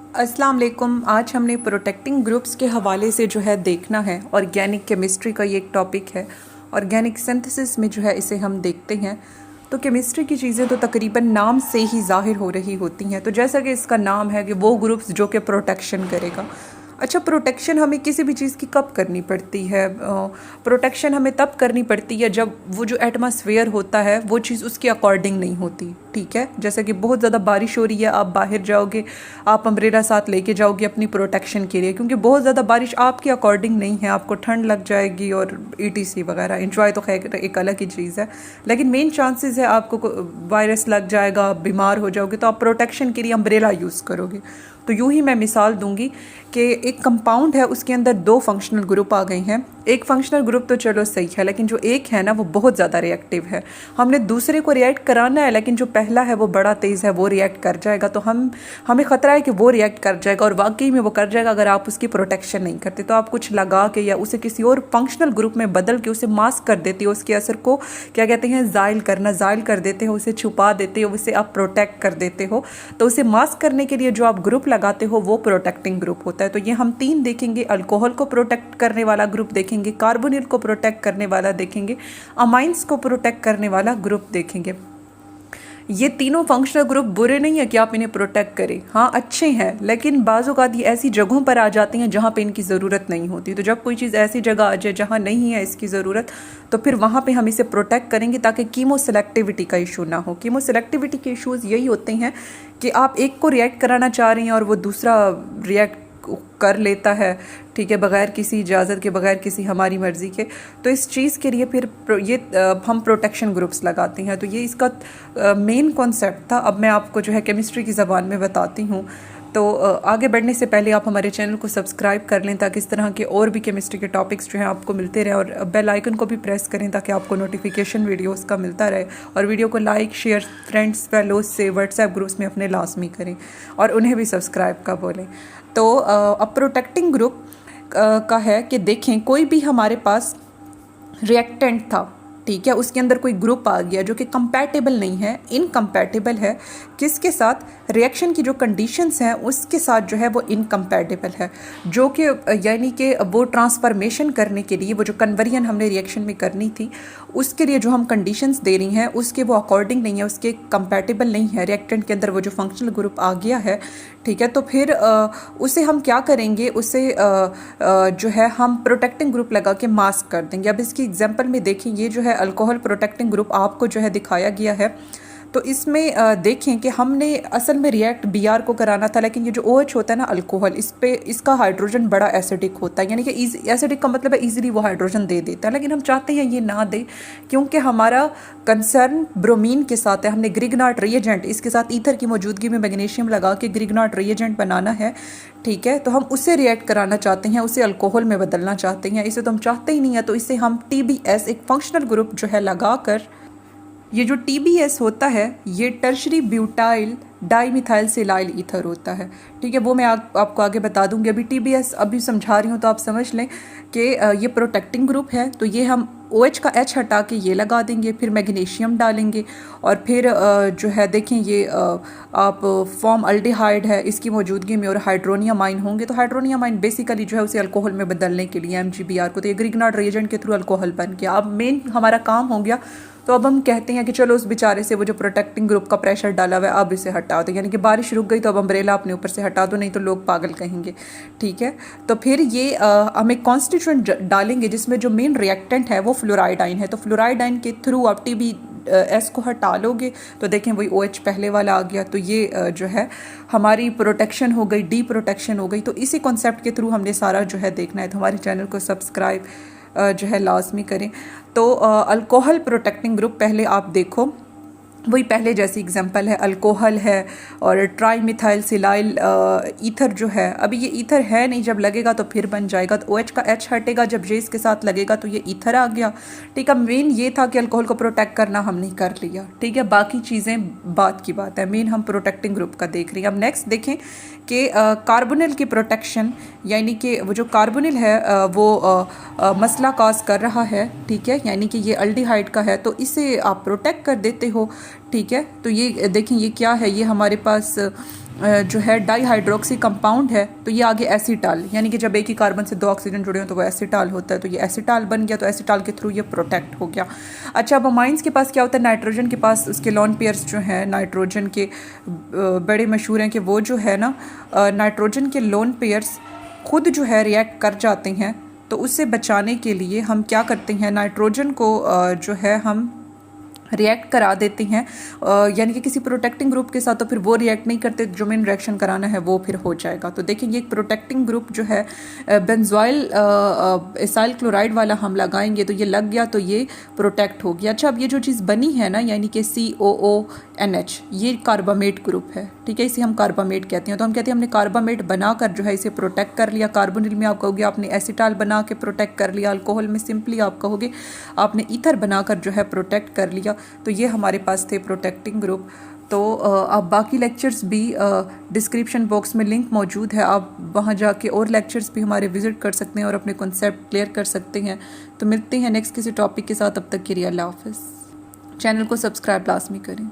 अस्सलाम वालेकुम। आज हमने प्रोटेक्टिंग ग्रुप्स के हवाले से जो है देखना है, ऑर्गेनिक केमिस्ट्री का ये एक टॉपिक है। ऑर्गेनिक सिंथेसिस में जो है इसे हम देखते हैं। तो केमिस्ट्री की चीज़ें तो तकरीबन नाम से ही ज़ाहिर हो रही होती हैं। तो जैसा कि इसका नाम है कि वो ग्रुप्स जो कि प्रोटेक्शन करेगा। अच्छा, प्रोटेक्शन हमें किसी भी चीज़ की कब करनी पड़ती है? प्रोटेक्शन हमें तब करनी पड़ती है जब वो जो एटमॉस्फेयर होता है वो चीज़ उसके अकॉर्डिंग नहीं होती। ठीक है, जैसे कि बहुत ज़्यादा बारिश हो रही है, आप बाहर जाओगे, आप अम्ब्रेला साथ लेके जाओगे अपनी प्रोटेक्शन के लिए, क्योंकि बहुत ज़्यादा बारिश आपके अकॉर्डिंग नहीं है, आपको ठंड लग जाएगी और ETC वगैरह। इंजॉय तो खैर एक अलग ही चीज़ है, लेकिन मेन चांसेस है आपको वायरस लग जाएगा, आप बीमार हो जाओगे, तो आप प्रोटेक्शन के लिए अम्ब्रेला यूज़ करोगे। तो यूँ ही मैं मिसाल दूंगी कि एक कंपाउंड है, उसके अंदर 2 फंक्शनल ग्रुप आ गए हैं। एक फंक्शनल ग्रुप तो चलो सही है, लेकिन जो एक है ना वो बहुत ज़्यादा रिएक्टिव है। हमने दूसरे को रिएक्ट कराना है, लेकिन जो पहला है वो बड़ा तेज़ है, वो रिएक्ट कर जाएगा। तो हमें ख़तरा है कि वो रिएक्ट कर जाएगा, और वाकई में वो कर जाएगा अगर आप उसकी प्रोटेक्शन नहीं करते। तो आप कुछ लगा के या उसे किसी और फंक्शनल ग्रुप में बदल के उसे मास्क कर देते हो, उसके असर को क्या कहते हैं, ज़ाइल कर देते हो, उसे छुपा देते हो, उसे आप प्रोटेक्ट कर देते हो। तो उसे मास्क करने के लिए जो आप ग्रुप लगाते हो वो प्रोटेक्टिंग ग्रुप होता है। तो ये हम 3 देखेंगे। अल्कोहल को प्रोटेक्ट करने वाला ग्रुप देखेंगे, कार्बोनिल को प्रोटेक्ट करने वाला देखेंगे, अमाइंस को प्रोटेक्ट करने वाला ग्रुप देखेंगे। ये तीनों फंक्शनल ग्रुप बुरे नहीं है कि आप इन्हें प्रोटेक्ट करें, हाँ अच्छे हैं, लेकिन बाज़ औक़ात ये ऐसी जगहों पर आ जाते हैं जहाँ पे इनकी ज़रूरत नहीं होती। तो जब कोई चीज़ ऐसी जगह आ जाए जहाँ नहीं है इसकी ज़रूरत, तो फिर वहाँ पे हम इसे प्रोटेक्ट करेंगे ताकि कीमो सेलेक्टिविटी का इशू ना हो। कीमो सेलेक्टिविटी के इशूज़ यही होते हैं कि आप एक को रिएक्ट कराना चाह रही हैं और वो दूसरा रिएक्ट कर लेता है, ठीक है, बग़ैर किसी इजाज़त के, बग़ैर किसी हमारी मर्ज़ी के। तो इस चीज़ के लिए फिर ये हम प्रोटेक्शन ग्रुप्स लगाते हैं। तो ये इसका मेन कॉन्सेप्ट था। अब मैं आपको जो है केमिस्ट्री की ज़बान में बताती हूँ। तो आगे बढ़ने से पहले आप हमारे चैनल को सब्सक्राइब कर लें ताकि इस तरह के और भी केमिस्ट्री के टॉपिक्स जो हैं आपको मिलते रहे, और बेल आइकन को भी प्रेस करें ताकि आपको नोटिफिकेशन वीडियोस का मिलता रहे। और वीडियो को लाइक, शेयर, फ्रेंड्स, फेलोज से व्हाट्सएप ग्रुप्स में अपने लाजमी करें, और उन्हें भी सब्सक्राइब का बोलें। तो अब प्रोटेक्टिंग ग्रुप का है कि देखें कोई भी हमारे पास रिएक्टेंट था, ठीक है, उसके अंदर कोई ग्रुप आ गया जो कि कंपैटिबल नहीं है, इनकम्पैटिबल है, किसके साथ, रिएक्शन की जो कंडीशंस हैं उसके साथ जो है वो इनकम्पैटिबल है, जो कि यानी कि वो ट्रांसफॉर्मेशन करने के लिए, वो जो कन्वर्जन हमने रिएक्शन में करनी थी उसके लिए जो हम कंडीशंस दे रही हैं उसके वो अकॉर्डिंग नहीं है, उसके कंपैटिबल नहीं है। रिएक्टेंट के अंदर वो जो फंक्शनल ग्रुप आ गया है, ठीक है, तो फिर उसे हम क्या करेंगे, उसे जो है हम प्रोटेक्टिंग ग्रुप लगा के मास्क कर देंगे। अब इसकी एग्जांपल में देखें, ये जो है अल्कोहल प्रोटेक्टिंग ग्रुप आपको जो है दिखाया गया है। तो इसमें देखें कि हमने असल में रिएक्ट Br को कराना था, लेकिन ये जो OH होता है ना अल्कोहल, इसका हाइड्रोजन बड़ा एसिडिक होता है, यानी कि एसिडिक का मतलब है ईजिली वो हाइड्रोजन दे देता है, लेकिन हम चाहते हैं ये ना दे, क्योंकि हमारा कंसर्न ब्रोमीन के साथ है। हमने ग्रिग्नार्ड रिएजेंट, इसके साथ ईथर की मौजूदगी में मैग्नीशियम लगा के ग्रिग्नार्ड रिएजेंट बनाना है, ठीक है, तो हम उसे रिएक्ट कराना चाहते हैं, उसे अल्कोहल में बदलना चाहते हैं। इसे तो हम चाहते ही नहीं है, तो इसे हम TBS एक फंक्शनल ग्रुप जो है लगा कर, ये जो TBS होता है ये tertiary butyl dimethyl silyl ether होता है, ठीक है, वो मैं आपको आगे बता दूंगी। अभी TBS अभी समझा रही हूँ तो आप समझ लें कि ये प्रोटेक्टिंग ग्रुप है। तो ये हम OH का H हटा के ये लगा देंगे, फिर मैग्नीशियम डालेंगे, और फिर जो है देखें ये आप फॉर्म अल्डिहाइड है इसकी मौजूदगी में, और हाइड्रोनियम आइन होंगे। तो हाइड्रोनियम आइन बेसिकली जो है उसे अल्कोहल में बदलने के लिए MgBr को, तो ये ग्रिग्नार्ड रिएजेंट के थ्रू अल्कोहल बन गया। अब मेन हमारा काम हो गया। तो अब हम कहते हैं कि चलो उस बेचारे से वो जो प्रोटेक्टिंग ग्रुप का प्रेशर डाला हुआ है अब इसे हटा दो, यानी कि बारिश रुक गई तो अब अम्ब्रेला अपने ऊपर से हटा दो, नहीं तो लोग पागल कहेंगे, ठीक है। तो फिर ये हम एक कॉन्स्टिट्यूएंट डालेंगे जिसमें जो मेन रिएक्टेंट है वो फ्लोराइड आइन है। तो फ्लोराइड आइन के थ्रू आप TBS को हटा लोगे तो देखें वही OH पहले वाला आ गया। तो ये जो है हमारी प्रोटेक्शन हो गई, डी प्रोटेक्शन हो गई। तो इसी कॉन्सेप्ट के थ्रू हमने सारा जो है देखना है। तो हमारे चैनल को सब्सक्राइब जो है लाजमी करें। तो अल्कोहल प्रोटेक्टिंग ग्रुप पहले आप देखो, वही पहले जैसी एग्जांपल है, अल्कोहल है और ट्राई मिथाइल सिलाइल ईथर जो है, अभी ये ईथर है नहीं, जब लगेगा तो फिर बन जाएगा। तो OH का H हटेगा, जब ये इसके साथ लगेगा तो ये ईथर आ गया, ठीक है। मेन ये था कि अल्कोहल को प्रोटेक्ट करना हमने कर लिया, ठीक है, बाकी चीज़ें बात की बात है, मेन हम प्रोटेक्टिंग ग्रुप का देख रहे हैं। अब नेक्स्ट देखें कि कार्बोनिल की प्रोटेक्शन, यानी कि वो जो कार्बोनिल है वो मसला काज कर रहा है, ठीक है, यानी कि ये अल्डिहाइड का है, तो इसे आप प्रोटेक्ट कर देते हो, ठीक है। तो ये देखें ये क्या है, ये हमारे पास जो है डाईहाइड्रोक्सी कंपाउंड है, तो ये आगे एसीटाल, यानी कि जब एक ही कार्बन से 2 ऑक्सीजन जुड़े हो तो वो एसीटाल होता है, तो ये एसीटाल बन गया, तो एसीटाल के थ्रू ये प्रोटेक्ट हो गया। अच्छा, अब अमाइंस के पास क्या होता है, नाइट्रोजन के पास उसके लॉन पेयर्स जो हैं नाइट्रोजन के बड़े मशहूर हैं कि वो जो है ना नाइट्रोजन के लोन पेयर्स खुद जो है रिएक्ट कर जाते हैं, तो उससे बचाने के लिए हम क्या करते हैं, नाइट्रोजन को जो है हम रिएक्ट करा देते हैं, यानी कि किसी प्रोटेक्टिंग ग्रुप के साथ, तो फिर वो रिएक्ट नहीं करते, जो मेन रिएक्शन कराना है वो फिर हो जाएगा। तो देखेंगे एक प्रोटेक्टिंग ग्रुप जो है बेंजोइल एसाइल क्लोराइड वाला हम लगाएंगे तो ये लग गया, तो ये प्रोटेक्ट हो गया। अच्छा, अब ये जो चीज़ बनी है ना, यानी कि COONH, ये कार्बामेट ग्रुप है, ठीक है, इसे हम कार्बामेट कहते हैं। तो हम कहते हैं हमने कार्बामेट बनाकर जो है इसे प्रोटेक्ट कर लिया। कार्बोनिल में आप कहोगे आपने एसिटाल बना के प्रोटेक्ट कर लिया, अल्कोहल में सिंपली आप कहोगे आपने ईथर बनाकर जो है प्रोटेक्ट कर लिया। तो ये हमारे पास थे प्रोटेक्टिंग ग्रुप। तो आप बाकी लेक्चर्स भी डिस्क्रिप्शन बॉक्स में लिंक मौजूद है, आप वहाँ जाके और लेक्चर्स भी हमारे विजिट कर सकते हैं और अपने कॉन्सेप्ट क्लियर कर सकते हैं। तो मिलते हैं नेक्स्ट किसी टॉपिक के साथ, तब तक के लिए अल्लाह हाफ़िज़। चैनल को सब्सक्राइब लाजमी करें।